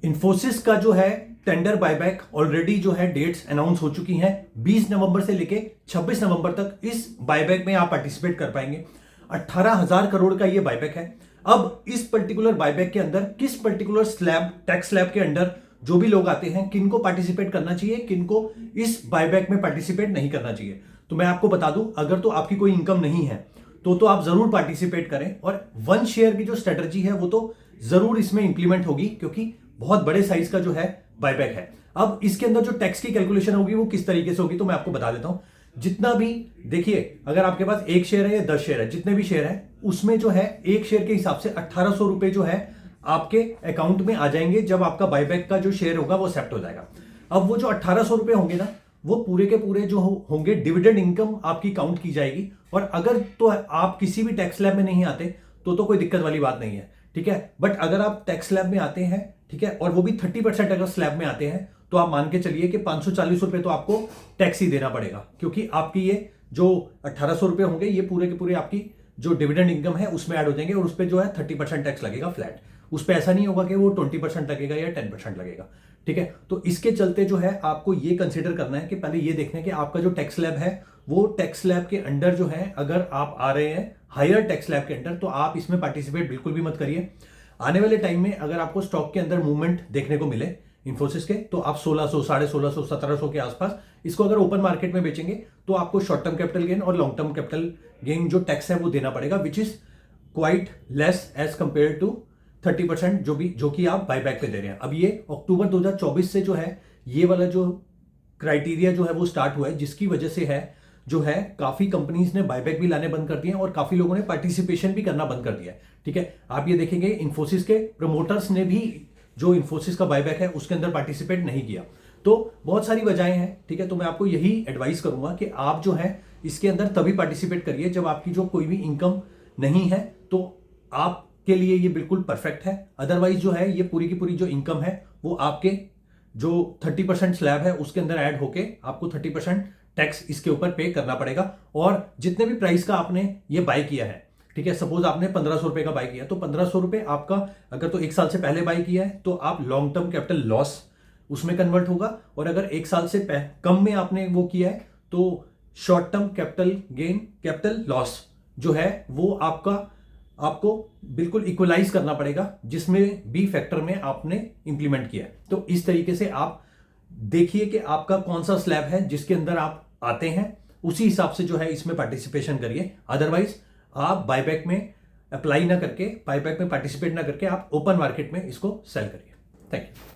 इन्फोसिस का जो है टेंडर बायबैक ऑलरेडी जो है डेट्स अनाउंस हो चुकी हैं। 20 नवंबर से लेके 26 नवंबर तक इस बायबैक में आप पार्टिसिपेट कर पाएंगे। 18,000 करोड़ का ये बायबैक है। अब इस पर्टिकुलर बायबैक के अंदर किस पर्टिकुलर स्लैब, टैक्स स्लैब के अंडर जो भी लोग आते हैं, किनको पार्टिसिपेट करना चाहिए, किनको इस बायबैक में पार्टिसिपेट नहीं करना चाहिए। तो मैं आपको बता दूं, अगर तो आपकी कोई इनकम नहीं है तो आप जरूर पार्टिसिपेट करें। और 1 शेयर की जो स्ट्रेटजी है वो तो जरूर इसमें इंप्लीमेंट होगी, क्योंकि बहुत बड़े साइज का जो है बायबैक है। अब इसके अंदर जो टैक्स की कैलकुलेशन होगी वो किस तरीके से होगी, तो मैं आपको बता देता हूं। जितना भी देखिए, अगर आपके पास 1 शेयर है या 10 शेयर है, जितने भी शेयर है उसमें जो है 1 शेयर के हिसाब से 1800 रुपए जो है आपके अकाउंट में आ जाएंगे जब आपका बायबैक का जो शेयर होगा वो एक्सेप्ट हो जाएगा। अब वो जो 1800 रुपए होंगे ना, वो पूरे के पूरे जो होंगे डिविडेंड इनकम आपकी काउंट की जाएगी। और अगर तो आप किसी भी टैक्स स्लैब में नहीं आते तो कोई दिक्कत वाली बात नहीं है, ठीक है। बट अगर आप टैक्स स्लैब में आते हैं, ठीक है, और वो भी 30% अगर स्लैब में आते हैं, तो आप मान के चलिए कि 540 रुपए तो आपको टैक्स ही देना पड़ेगा, क्योंकि आपकी ये जो 1800 रुपए होंगे ये पूरे के पूरे आपकी जो डिविडेंड इनकम है उसमें ऐड हो जाएंगे। और उस पर जो है 30% टैक्स लगेगा फ्लैट। उस पर ऐसा नहीं होगा कि वो 20% लगेगा या 10% लगेगा, ठीक है। तो इसके चलते जो है आपको ये कंसीडर करना है कि पहले ये देखना है कि आपका जो टैक्स स्लैब है वो टैक्स स्लैब के अंडर जो है, अगर आप आ रहे हैं हायर टैक्स स्लैब के अंडर, तो आप इसमें पार्टिसिपेट बिल्कुल भी मत करिए। आने वाले टाइम में अगर आपको स्टॉक के अंदर मूवमेंट देखने को मिले इन्फोसिस के, तो आप 1600, 1650, 1700 के आसपास इसको अगर ओपन मार्केट में बेचेंगे तो आपको शॉर्ट टर्म कैपिटल गेन और लॉन्ग टर्म कैपिटल गेन जो टैक्स है वो देना पड़ेगा, which is quite less as compare to 30% जो कि आप बायबैक पे दे रहे हैं। अब ये अक्टूबर 2024 से जो है ये वाला जो क्राइटेरिया जो है वो स्टार्ट हुआ है, जिसकी वजह से है जो है काफी कंपनीज ने बायबैक भी लाने बंद कर दिए और काफी लोगों ने पार्टिसिपेशन भी करना बंद कर दिया है, ठीक है। आप ये देखेंगे इन्फोसिस के प्रमोटर्स ने भी जो इन्फोसिस का बायबैक है उसके अंदर पार्टिसिपेट नहीं किया। तो बहुत सारी वजहें हैं, ठीक है। तो मैं आपको यही एडवाइस करूंगा कि आप जो है इसके अंदर तभी पार्टिसिपेट करिए जब आपकी जो कोई भी इनकम नहीं है, तो आपके लिए ये बिल्कुल परफेक्ट है। अदरवाइज जो है ये पूरी की पूरी जो इनकम है वो आपके जो 30% स्लैब है उसके अंदर ऐड होके आपको 30% टैक्स इसके ऊपर पे करना पड़ेगा। और जितने भी प्राइस का आपने ये बाय किया है, ठीक है, सपोज आपने 1500 रुपए का बाय किया, तो 1500 रुपए आपका अगर तो 1 साल से पहले बाय किया है तो आप लॉन्ग टर्म कैपिटल लॉस उसमें कन्वर्ट होगा। और अगर 1 साल से कम में आपने वो किया है तो short term capital gain, capital loss जो है वो आपको बिल्कुल इक्वलाइज करना पड़ेगा, जिसमें बी फैक्टर में आपने इंप्लीमेंट किया है। तो इस तरीके से आप देखिए कि आपका कौन सा स्लैब है जिसके अंदर आप आते हैं, उसी हिसाब से जो है इसमें पार्टिसिपेशन करिए। अदरवाइज आप बायबैक में अप्लाई ना करके, बायबैक में पार्टिसिपेट ना करके आप ओपन मार्केट में इसको सेल करिए। Thank you.